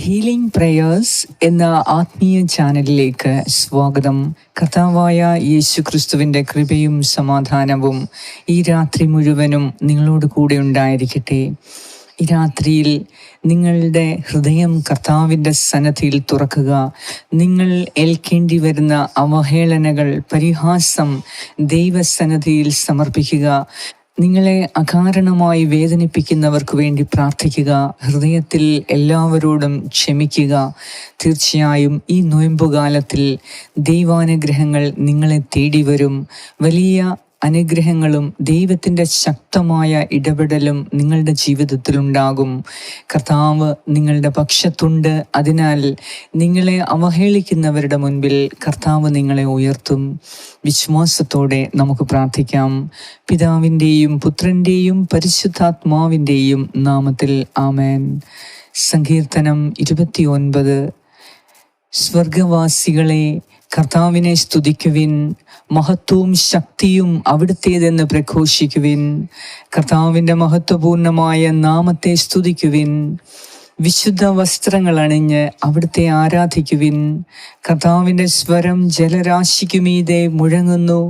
Healing prayers എന്ന ആത്മീയ ചാനലിലേക്ക് സ്വാഗതം. കർത്താവായ യേശു ക്രിസ്തുവിൻ്റെ കൃപയും സമാധാനവും ഈ രാത്രി മുഴുവനും നിങ്ങളോട് കൂടെ ഉണ്ടായിരിക്കട്ടെ. ഈ രാത്രിയിൽ നിങ്ങളുടെ ഹൃദയം കർത്താവിൻ്റെ സന്നിധിയിൽ തുറക്കുക. നിങ്ങൾ ഏൽക്കേണ്ടി വരുന്ന അവഹേളനകൾ, പരിഹാസം ദൈവസന്നിധിയിൽ സമർപ്പിക്കുക. നിങ്ങളെ അകാരണമായി വേദനിപ്പിക്കുന്നവർക്ക് വേണ്ടി പ്രാർത്ഥിക്കുക. ഹൃദയത്തിൽ എല്ലാവരോടും ക്ഷമിക്കുക. തീർച്ചയായും ഈ നൊയമ്പുകാലത്തിൽ ദൈവാനുഗ്രഹങ്ങൾ നിങ്ങളെ തേടി വരും. വലിയ അനുഗ്രഹങ്ങളും ദൈവത്തിൻ്റെ ശക്തമായ ഇടപെടലും നിങ്ങളുടെ ജീവിതത്തിലുണ്ടാകും. കർത്താവ് നിങ്ങളുടെ പക്ഷത്തുണ്ട്. അതിനാൽ നിങ്ങളെ അവഹേളിക്കുന്നവരുടെ മുൻപിൽ കർത്താവ് നിങ്ങളെ ഉയർത്തും. വിശ്വാസത്തോടെ നമുക്ക് പ്രാർത്ഥിക്കാം. പിതാവിൻ്റെയും പുത്രൻ്റെയും പരിശുദ്ധാത്മാവിൻ്റെയും നാമത്തിൽ ആമേൻ. സങ്കീർത്തനം 29. സ്വർഗവാസികളെ, കർത്താവിനെ സ്തുതിക്കുവിൻ, മഹത്വവും ശക്തിയും അവിടുത്തേതെന്ന് പ്രഘോഷിക്കുവിൻ. കർത്താവിൻ്റെ മഹത്വപൂർണമായ നാമത്തെ സ്തുതിക്കുവിൻ. വിശുദ്ധ വസ്ത്രങ്ങൾ അണിഞ്ഞ് അവിടുത്തെ ആരാധിക്കുവിൻ. കർത്താവിൻ്റെ സ്വരം ജലരാശിക്കുമീതെ മുഴങ്ങുന്നു.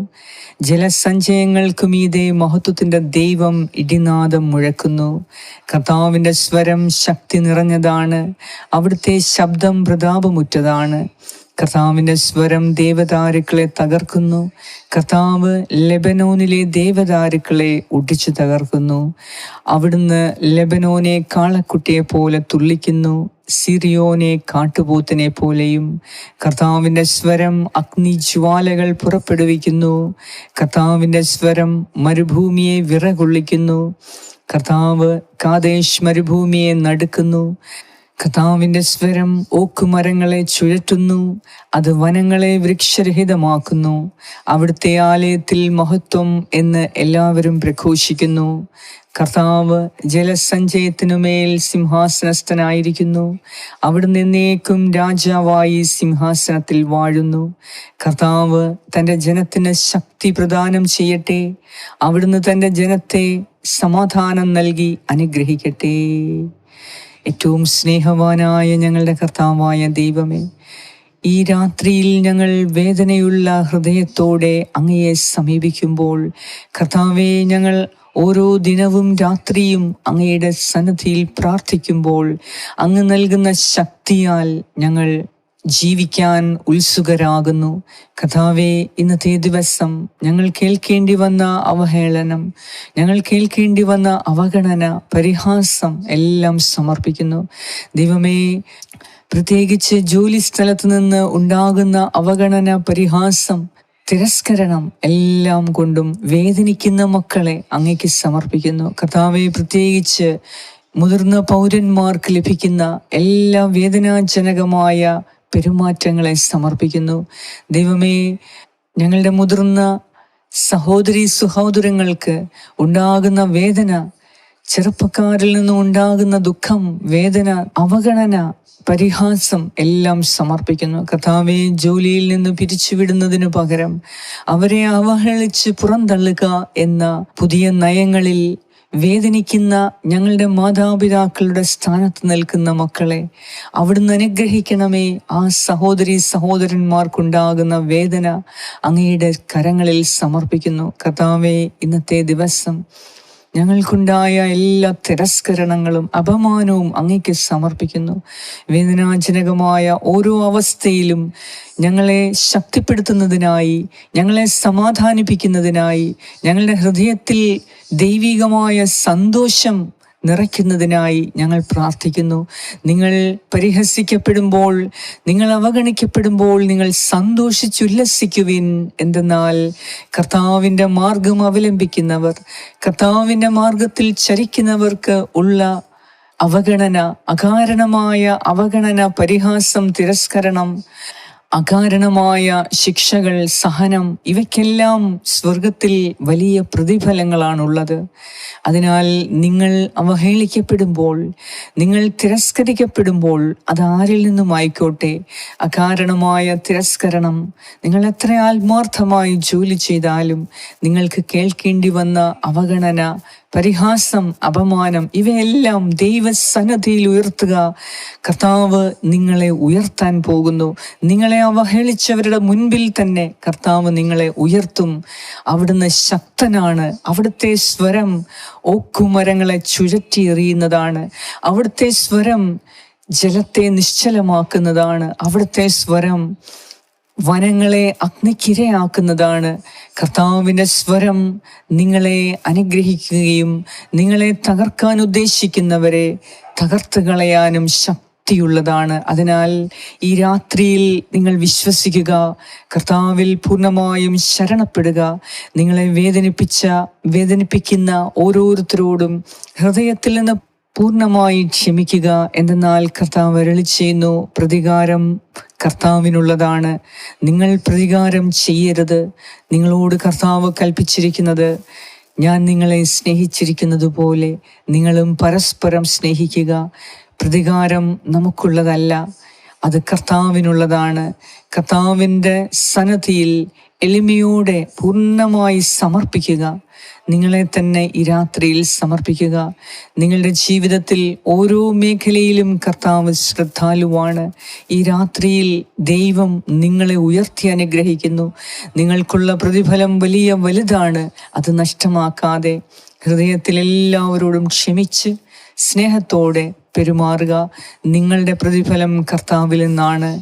ജലസഞ്ചയങ്ങൾക്കുമീതെ മഹത്വത്തിൻ്റെ ദൈവം ഇടിനാദം മുഴക്കുന്നു. കർത്താവിൻ്റെ സ്വരം ശക്തി നിറഞ്ഞതാണ്. അവിടുത്തെ ശബ്ദം പ്രതാപമുറ്റതാണ്. കർത്താവിൻ്റെ സ്വരം ദേവദാരുക്കളെ തകർക്കുന്നു. കർത്താവ് ലെബനോനിലെ ദേവദാരുക്കളെ ഒടിച്ചു തകർക്കുന്നു. അവിടുന്ന് ലെബനോനെ കാളക്കുട്ടിയെ പോലെ തുള്ളിക്കുന്നു, സിറിയോനെ കാട്ടുപോത്തിനെ പോലെയും. കർത്താവിൻ്റെ സ്വരം അഗ്നിജ്വാലകൾ പുറപ്പെടുവിക്കുന്നു. കർത്താവിൻ്റെ സ്വരം മരുഭൂമിയെ വിറകൊള്ളിക്കുന്നു. കർത്താവ് കാദേശ് മരുഭൂമിയെ നടുക്കുന്നു. കർത്താവിൻ്റെ സ്വരം ഓക്കുമരങ്ങളെ ചുഴറ്റുന്നു. അത് വനങ്ങളെ വൃക്ഷരഹിതമാക്കുന്നു. അവിടുത്തെ ആലയത്തിൽ മഹത്വം എന്ന് എല്ലാവരും പ്രഘോഷിക്കുന്നു. കർത്താവ് ജലസഞ്ചയത്തിനുമേൽ സിംഹാസനസ്ഥനായിരിക്കുന്നു. അവിടുന്ന് എന്നേക്കും രാജാവായി സിംഹാസനത്തിൽ വാഴുന്നു. കർത്താവ് തൻ്റെ ജനത്തിന് ശക്തി പ്രദാനം ചെയ്യട്ടെ. അവിടുന്ന് തൻ്റെ ജനത്തെ സമാധാനം നൽകി അനുഗ്രഹിക്കട്ടെ. ഏറ്റവും സ്നേഹവാനായ ഞങ്ങളുടെ കർത്താവായ ദൈവമേ, ഈ രാത്രിയിൽ ഞങ്ങൾ വേദനയുള്ള ഹൃദയത്തോടെ അങ്ങയെ സമീപിക്കുമ്പോൾ, കർത്താവേ, ഞങ്ങൾ ഓരോ ദിനവും രാത്രിയും അങ്ങയുടെ സന്നിധിയിൽ പ്രാർത്ഥിക്കുമ്പോൾ അങ്ങ് നൽകുന്ന ശക്തിയാൽ ഞങ്ങൾ ജീവിക്കാൻ ഉത്സുകരാകുന്നു. കർത്താവേ, ഇന്നത്തെ ദിവസം ഞങ്ങൾ കേൾക്കേണ്ടി വന്ന അവഹേളനം, ഞങ്ങൾ കേൾക്കേണ്ടി വന്ന അവഗണന, പരിഹാസം എല്ലാം സമർപ്പിക്കുന്നു. ദൈവമേ, പ്രത്യേകിച്ച് ജോലി സ്ഥലത്ത് നിന്ന് ഉണ്ടാകുന്ന അവഗണന, പരിഹാസം, തിരസ്കരണം എല്ലാം കൊണ്ടും വേദനിക്കുന്ന മക്കളെ അങ്ങേക്ക് സമർപ്പിക്കുന്നു. കർത്താവേ, പ്രത്യേകിച്ച് മുതിർന്ന പൗരന്മാർക്ക് ലഭിക്കുന്ന എല്ലാ വേദനാജനകമായ പെരുമാറ്റങ്ങളെ സമർപ്പിക്കുന്നു. ദൈവമേ, ഞങ്ങളുടെ മുതിർന്ന സഹോദരി സഹോദരങ്ങൾക്ക് ഉണ്ടാകുന്ന വേദന, ചെറുപ്പക്കാരിൽ നിന്നും ഉണ്ടാകുന്ന ദുഃഖം, വേദന, അവഗണന, പരിഹാസം എല്ലാം സമർപ്പിക്കുന്നു. കർത്താവെ, ജോലിയിൽ നിന്ന് പിരിച്ചുവിടുന്നതിനു പകരം അവരെ അവഹേളിച്ച് പുറന്തള്ളുക എന്ന പുതിയ നയങ്ങളിൽ വേദനിക്കുന്ന ഞങ്ങളുടെ മാതാപിതാക്കളുടെ സ്ഥാനത്ത് നിൽക്കുന്ന മക്കളെ അവിടുന്ന് അനുഗ്രഹിക്കണമേ. ആ സഹോദരി സഹോദരന്മാർക്കുണ്ടാകുന്ന വേദന അങ്ങയുടെ കരങ്ങളിൽ സമർപ്പിക്കുന്നു. കർത്താവേ, ഇന്നത്തെ ദിവസം ഞങ്ങൾക്കുണ്ടായ എല്ലാ തിരസ്കരണങ്ങളും അപമാനവും അങ്ങേക്ക് സമർപ്പിക്കുന്നു. വേദനാജനകമായ ഓരോ അവസ്ഥയിലും ഞങ്ങളെ ശക്തിപ്പെടുത്തുന്നതിനായി, ഞങ്ങളെ സമാധാനിപ്പിക്കുന്നതിനായി, ഞങ്ങളുടെ ഹൃദയത്തിൽ ദൈവികമായ സന്തോഷം നിറയ്ക്കുന്നതിനായി ഞങ്ങൾ പ്രാർത്ഥിക്കുന്നു. നിങ്ങൾ പരിഹസിക്കപ്പെടുമ്പോൾ, നിങ്ങൾ അവഗണിക്കപ്പെടുമ്പോൾ നിങ്ങൾ സന്തോഷിച്ചുല്ലസിക്കുവിൻ. എന്തെന്നാൽ കർത്താവിൻ്റെ മാർഗം അവലംബിക്കുന്നവർ, കർത്താവിൻ്റെ മാർഗത്തിൽ ചരിക്കുന്നവർക്ക് ഉള്ള അവഗണന, അകാരണമായ അവഗണന, പരിഹാസം, തിരസ്കരണം, അകാരണമായ ശിക്ഷകൾ, സഹനം, ഇവയ്ക്കെല്ലാം സ്വർഗത്തിൽ വലിയ പ്രതിഫലങ്ങളാണുള്ളത്. അതിനാൽ നിങ്ങൾ അവഹേളിക്കപ്പെടുമ്പോൾ, നിങ്ങൾ തിരസ്കരിക്കപ്പെടുമ്പോൾ, അതാരിൽ നിന്നും ആയിക്കോട്ടെ, അകാരണമായ തിരസ്കരണം, നിങ്ങൾ എത്ര ആത്മാർത്ഥമായി ജോലി ചെയ്താലും നിങ്ങൾക്ക് കേൾക്കേണ്ടി വന്ന അവഗണന, പരിഹാസം, അപമാനം ഇവയെല്ലാം ദൈവസന്നിധിയിൽ ഉയർത്തുക. കർത്താവ് നിങ്ങളെ ഉയർത്താൻ പോകുന്നു. നിങ്ങളെ അവഹേളിച്ചവരുടെ മുൻപിൽ തന്നെ കർത്താവ് നിങ്ങളെ ഉയർത്തും. അവിടുന്ന് ശക്തനാണ്. അവിടുത്തെ സ്വരം ഓക്കുമരങ്ങളെ ചുഴറ്റിയെറിയുന്നതാണ്. അവിടുത്തെ സ്വരം ജലത്തെ നിശ്ചലമാക്കുന്നതാണ്. അവിടുത്തെ സ്വരം വനങ്ങളെ അഗ്നിക്കിരയാക്കുന്നതാണ്. കർത്താവിൻ്റെ സ്വരം നിങ്ങളെ അനുഗ്രഹിക്കുകയും നിങ്ങളെ തകർക്കാൻ ഉദ്ദേശിക്കുന്നവരെ തകർത്ത് കളയാനും ശക്തിയുള്ളതാണ്. അതിനാൽ ഈ രാത്രിയിൽ നിങ്ങൾ വിശ്വസിക്കുക, കർത്താവിൽ പൂർണ്ണമായും ശരണപ്പെടുക. നിങ്ങളെ വേദനിപ്പിക്കുന്ന ഓരോരുത്തരോടും ഹൃദയത്തിൽ നിന്ന് പൂർണ്ണമായി ക്ഷമിക്കുക. എന്തെന്നാൽ കർത്താവ് അരുളി ചെയ്യുന്നു, പ്രതികാരം കർത്താവിനുള്ളതാണ്, നിങ്ങൾ പ്രതികാരം ചെയ്യരുത്. നിങ്ങളോട് കർത്താവ് കൽപ്പിച്ചിരിക്കുന്നത്, ഞാൻ നിങ്ങളെ സ്നേഹിച്ചിരിക്കുന്നത് പോലെ നിങ്ങളും പരസ്പരം സ്നേഹിക്കുക. പ്രതികാരം നമുക്കുള്ളതല്ല, അത് കർത്താവിനുള്ളതാണ്. കർത്താവിൻ്റെ സന്നിധിയിൽ എളിമയോടെ പൂർണ്ണമായി സമർപ്പിക്കുക. നിങ്ങളെ തന്നെ ഈ രാത്രിയിൽ സമർപ്പിക്കുക. നിങ്ങളുടെ ജീവിതത്തിൽ ഓരോ മേഖലയിലും കർത്താവ് ശ്രദ്ധാലുവാണ്. ഈ രാത്രിയിൽ ദൈവം നിങ്ങളെ ഉയർത്തി അനുഗ്രഹിക്കുന്നു. നിങ്ങൾക്കുള്ള പ്രതിഫലം വലുതാണ്. അത് നഷ്ടമാക്കാതെ ഹൃദയത്തിൽ എല്ലാവരോടും ക്ഷമിച്ച് സ്നേഹത്തോടെ പെരുമാറുക. നിങ്ങളുടെ പ്രതിഫലം കർത്താവിൽ നിന്നാണ്.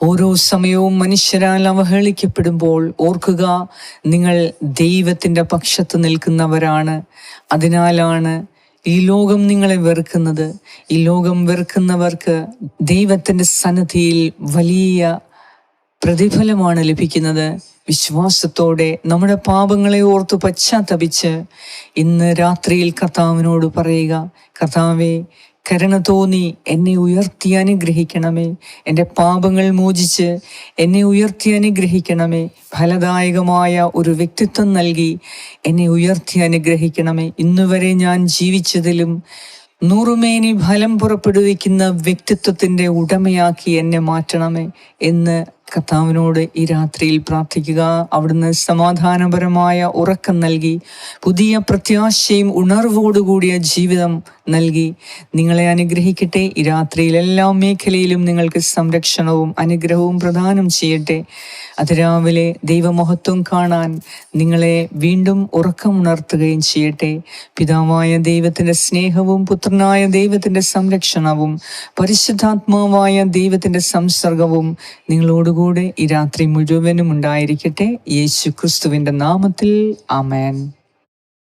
ഓരോ സമയവും മനുഷ്യരാൽ അവഹേളിക്കപ്പെടുമ്പോൾ ഓർക്കുക, നിങ്ങൾ ദൈവത്തിൻ്റെ പക്ഷത്ത് നിൽക്കുന്നവരാണ്. അതിനാലാണ് ഈ ലോകം നിങ്ങളെ വെറുക്കുന്നത്. ഈ ലോകം വെറുക്കുന്നവർക്ക് ദൈവത്തിൻ്റെ സന്നിധിയിൽ വലിയ പ്രതിഫലമാണ് ലഭിക്കുന്നത്. വിശ്വാസത്തോടെ നമ്മുടെ പാപങ്ങളെ ഓർത്ത് പശ്ചാത്തപിച്ച് ഇന്ന് രാത്രിയിൽ കർത്താവിനോട് പറയുക, കർത്താവേ, കരുണ തോന്നി എന്നെ ഉയർത്തി അനുഗ്രഹിക്കണമേ. എൻ്റെ പാപങ്ങൾ മോചിച്ച് എന്നെ ഉയർത്തി അനുഗ്രഹിക്കണമേ. ഫലദായകമായ ഒരു വ്യക്തിത്വം നൽകി എന്നെ ഉയർത്തി അനുഗ്രഹിക്കണമേ. ഇന്നുവരെ ഞാൻ ജീവിച്ചതിലും നൂറുമേനി ഫലം പുറപ്പെടുവിക്കുന്ന വ്യക്തിത്വത്തിൻ്റെ ഉടമയാക്കി എന്നെ മാറ്റണമേ എന്ന് കർത്താവിനോട് ഈ രാത്രിയിൽ പ്രാർത്ഥിക്കുക. അവിടുന്ന് സമാധാനപരമായ ഉറക്കം നൽകി പുതിയ പ്രത്യാശയും ഉണർവോടുകൂടിയ ജീവിതം നൽകി നിങ്ങളെ അനുഗ്രഹിക്കട്ടെ. ഈ രാത്രിയിൽ എല്ലാ മേഖലയിലും നിങ്ങൾക്ക് സംരക്ഷണവും അനുഗ്രഹവും പ്രദാനം ചെയ്യട്ടെ. അതിരാവിലെ ദൈവമഹത്വം കാണാൻ നിങ്ങളെ വീണ്ടും ഉറക്കമുണർത്തുകയും ചെയ്യട്ടെ. പിതാവായ ദൈവത്തിൻ്റെ സ്നേഹവും പുത്രനായ ദൈവത്തിൻ്റെ സംരക്ഷണവും പരിശുദ്ധാത്മാവായ ദൈവത്തിൻ്റെ സംസർഗവും നിങ്ങളോടുകൂടെ ഈ രാത്രി മുഴുവനും ഉണ്ടായിരിക്കട്ടെ. യേശു ക്രിസ്തുവിൻ്റെ നാമത്തിൽ ആമേൻ.